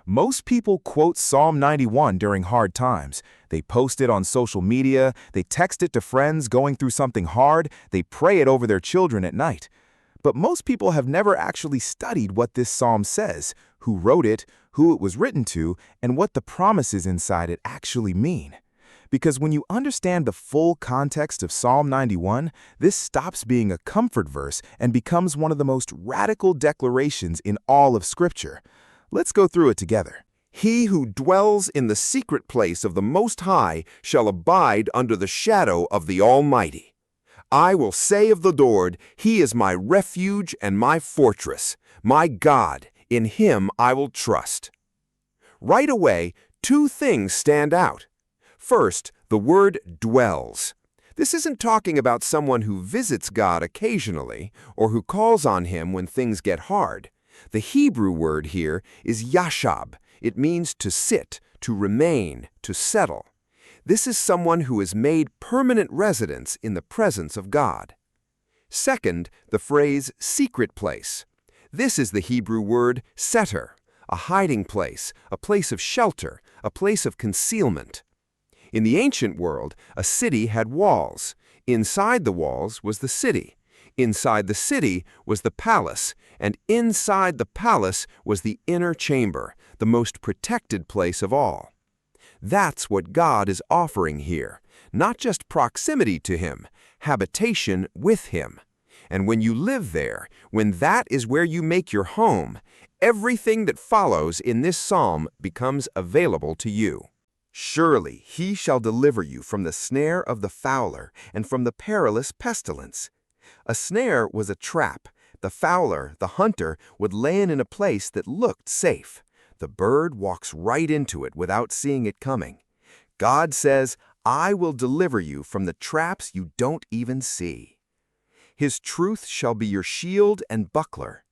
Most people quote Psalm 91 during hard times. They post it on social media, they text it to friends going through something hard, they pray it over their children at night. But most people have never actually studied what this psalm says, who wrote it, who it was written to, and what the promises inside it actually mean. Because when you understand the full context of Psalm 91, this stops being a comfort verse and becomes one of the most radical declarations in all of Scripture. Let's go through it together. He who dwells in the secret place of the Most High shall abide under the shadow of the Almighty. I will say of the Lord, He is my refuge and my fortress, my God, in Him I will trust. Right away, two things stand out. First, the word dwells. This isn't talking about someone who visits God occasionally or who calls on Him when things get hard. The Hebrew word here is yashab. It means to sit, to remain, to settle. This is someone who has made permanent residence in the presence of God. Second, the phrase secret place. This is the Hebrew word seter, a hiding place, a place of shelter, a place of concealment. In the ancient world, a city had walls. Inside the walls was the city. Inside the city was the palace, and inside the palace was the inner chamber, the most protected place of all. That's what God is offering here, not just proximity to Him, habitation with Him. And when you live there, when that is where you make your home, everything that follows in this psalm becomes available to you. Surely He shall deliver you from the snare of the fowler and from the perilous pestilence. A snare was a trap. The fowler, the hunter, would land in a place that looked safe. The bird walks right into it without seeing it coming. God says, I will deliver you from the traps you don't even see. His truth shall be your shield and buckler.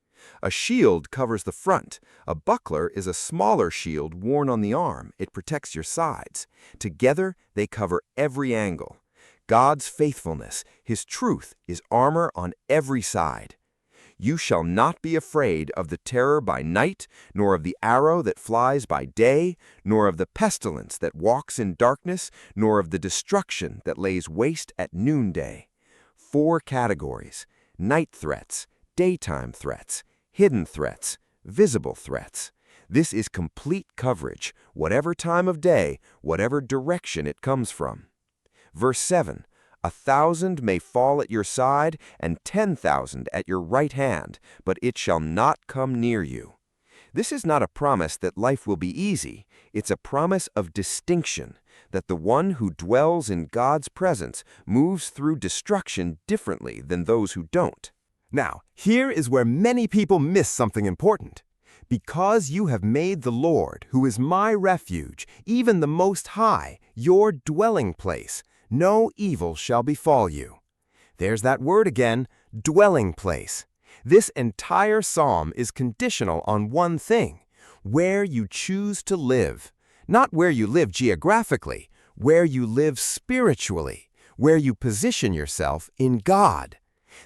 A shield covers the front. A buckler is a smaller shield worn on the arm. It protects your sides. Together, they cover every angle. God's faithfulness, His truth, is armor on every side. You shall not be afraid of the terror by night, nor of the arrow that flies by day, nor of the pestilence that walks in darkness, nor of the destruction that lays waste at noonday. 4 categories: night threats, daytime threats, hidden threats, visible threats. This is complete coverage, whatever time of day, whatever direction it comes from. Verse 7, 1,000 may fall at your side and 10,000 at your right hand, but it shall not come near you. This is not a promise that life will be easy. It's a promise of distinction, that the one who dwells in God's presence moves through destruction differently than those who don't. Now, here is where many people miss something important. Because you have made the Lord, who is my refuge, even the Most High, your dwelling place, no evil shall befall you. There's that word again, dwelling place. This entire psalm is conditional on one thing: where you choose to live. Not where you live geographically, where you live spiritually, where you position yourself in God.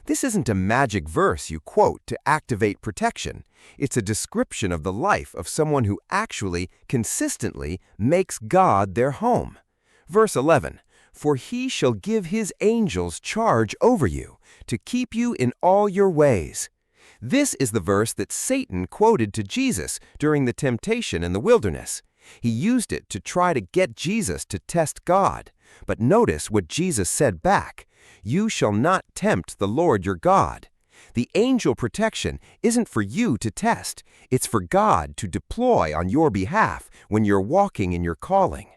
This isn't a magic verse you quote to activate protection. It's a description of the life of someone who actually, consistently makes God their home. Verse 11, for He shall give His angels charge over you, to keep you in all your ways. This is the verse that Satan quoted to Jesus during the temptation in the wilderness. He used it to try to get Jesus to test God. But notice what Jesus said back: you shall not tempt the Lord your God. The angel protection isn't for you to test. It's for God to deploy on your behalf when you're walking in your calling.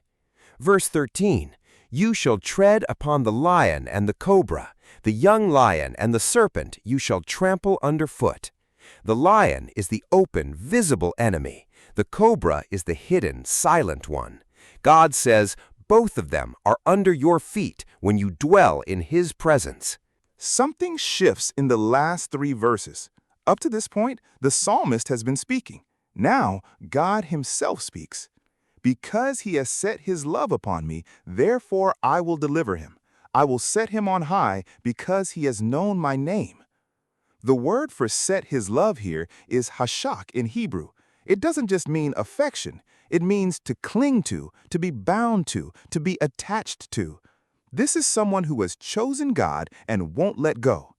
Verse 13, you shall tread upon the lion and the cobra, the young lion and the serpent you shall trample underfoot. The lion is the open, visible enemy. The cobra is the hidden, silent one. God says both of them are under your feet when you dwell in His presence. Something shifts in the last 3 verses. Up to this point, the psalmist has been speaking. Now, God Himself speaks. Because He has set His love upon me, therefore I will deliver him. I will set him on high because he has known my name. The word for set His love here is hashak in Hebrew. It doesn't just mean affection. It means to cling to be bound to be attached to. This is someone who has chosen God and won't let go.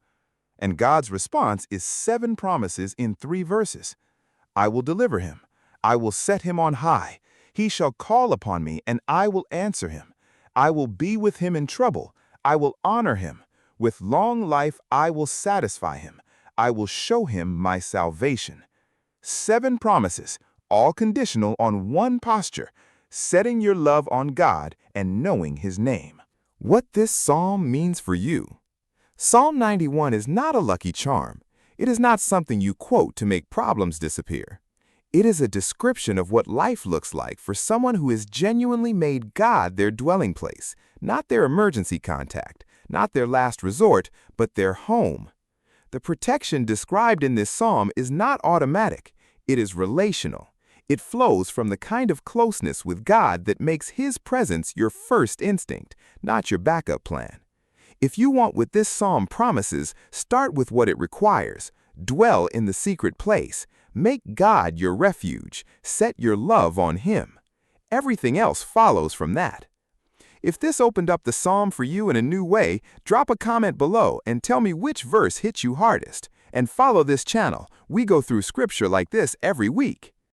And God's response is 7 promises in 3 verses. I will deliver him. I will set him on high. He shall call upon me, and I will answer him. I will be with him in trouble. I will honor him. With long life I will satisfy him. I will show him my salvation. 7 promises, all conditional on one posture, setting your love on God and knowing his name. What this psalm means for you. Psalm 91 is not a lucky charm. It is not something you quote to make problems disappear. It is a description of what life looks like for someone who has genuinely made God their dwelling place, not their emergency contact, not their last resort, but their home. The protection described in this psalm is not automatic. It is relational. It flows from the kind of closeness with God that makes his presence your first instinct, not your backup plan. If you want what this psalm promises, start with what it requires. Dwell in the secret place. Make God your refuge. Set your love on him. Everything else follows from that. If this opened up the psalm for you in a new way, drop a comment below and tell me which verse hit you hardest. And follow this channel. We go through scripture like this every week.